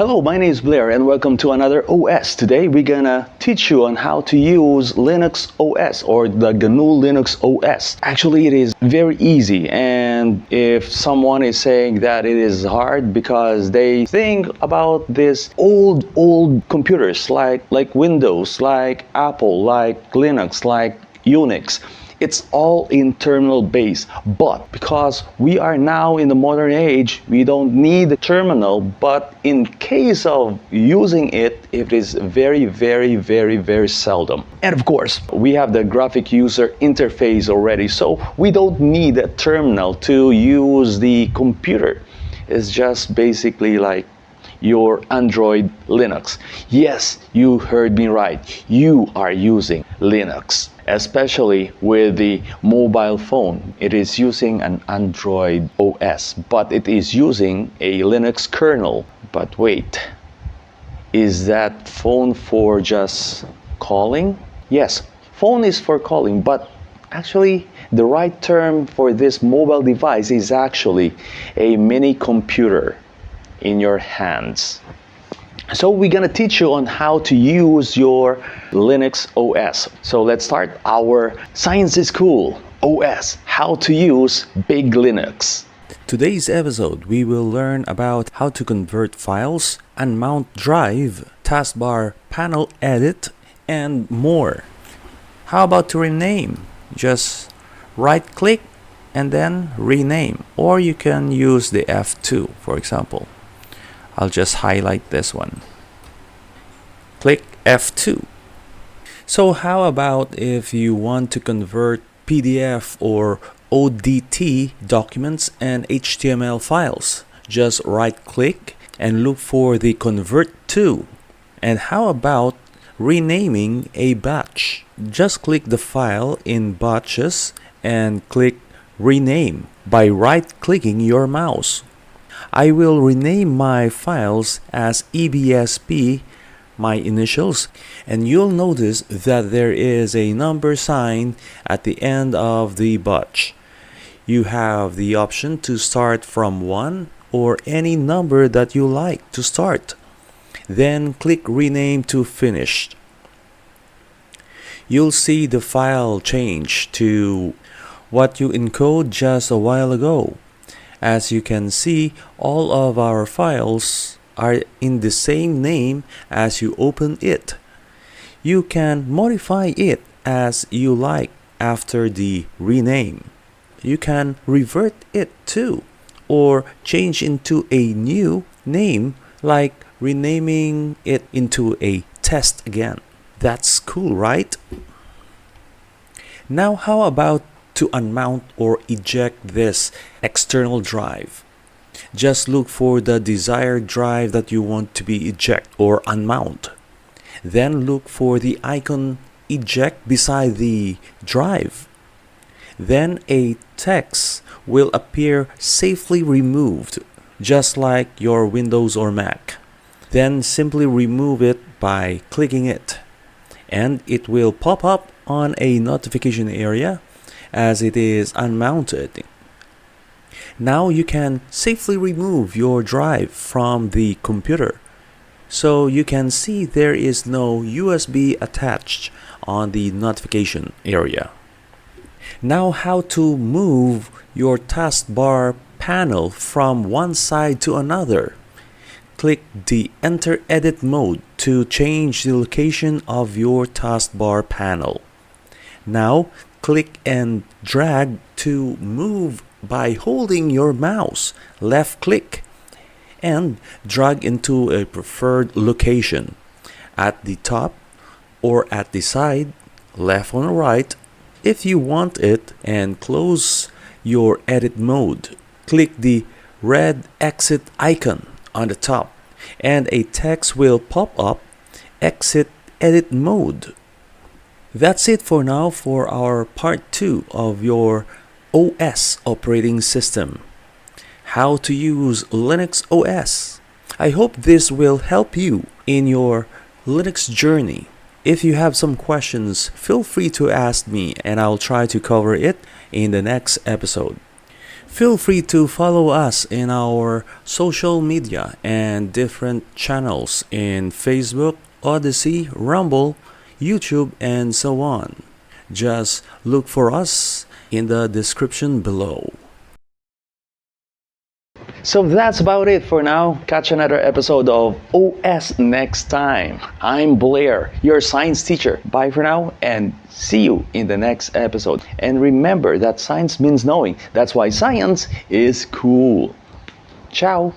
Hello, my name is Blair and welcome to another OS. Today we're gonna teach you on how to use Linux OS or the GNU Linux OS. Actually, it is very easy, and if someone is saying that it is hard because they think about this old computers like Windows, like Apple, like Linux, like Unix. It's all in terminal based, but because we are now in the modern age, we don't need a terminal, but in case of using it, it is very seldom. And of course, we have the graphic user interface already, so we don't need a terminal to use the computer. It's just basically like your Android Linux. Yes, you heard me right. You are using Linux, especially with the mobile phone. It is using an Android OS, but it is using a Linux kernel. But wait, is that phone for just calling? Yes, phone is for calling, but actually the right term for this mobile device is actually a mini computer in your hands. So we're gonna teach you on how to use your Linux OS. So let's start our Science is Cool OS, how to use Big Linux. Today's episode, we will learn about how to convert files, unmount drive, taskbar panel edit, and more. How about to rename? Just right click and then rename, or you can use the F2, for example. I'll just highlight this one. Click F2. So how about if you want to convert PDF or ODT documents and HTML files? Just right click and look for the Convert To. And how about renaming a batch? Just click the file in batches and click Rename by right clicking your mouse. I will rename my files as EBSP, my initials, and you'll notice that there is a number sign at the end of the batch. You have the option to start from 1 or any number that you like to start. Then click Rename to Finished. You'll see the file change to what you encoded just a while ago. As you can see, all of our files are in the same name as you open it. You can modify it as you like after the rename. You can revert it to or change into a new name, like renaming it into a test again. That's cool, right? Now how about to unmount or eject this external drive? Just look for the desired drive that you want to be eject or unmount. Then look for the icon eject beside the drive. Then a text will appear safely removed, just like your Windows or Mac. Then simply remove it by clicking it, and it will pop up on a notification area as it is unmounted. Now you can safely remove your drive from the computer. So you can see there is no USB attached on the notification area. Now how to move your taskbar panel from one side to another. Click the Enter Edit mode to change the location of your taskbar panel. Now click and drag to move by holding your mouse, left click, and drag into a preferred location at the top or at the side, left or right if you want it, and close your edit mode. Click the red exit icon on the top and a text will pop up, Exit Edit Mode. That's it for now for our part 2 of your OS operating system. How to use Linux OS. I hope this will help you in your Linux journey. If you have some questions, feel free to ask me and I'll try to cover it in the next episode. Feel free to follow us in our social media and different channels in Facebook, Odyssey, Rumble, YouTube, and so on. Just look for us in the description below. So that's about it for now. Catch another episode of OS next time. I'm Blair, your science teacher. Bye for now and see you in the next episode. And remember that science means knowing. That's why science is cool. Ciao.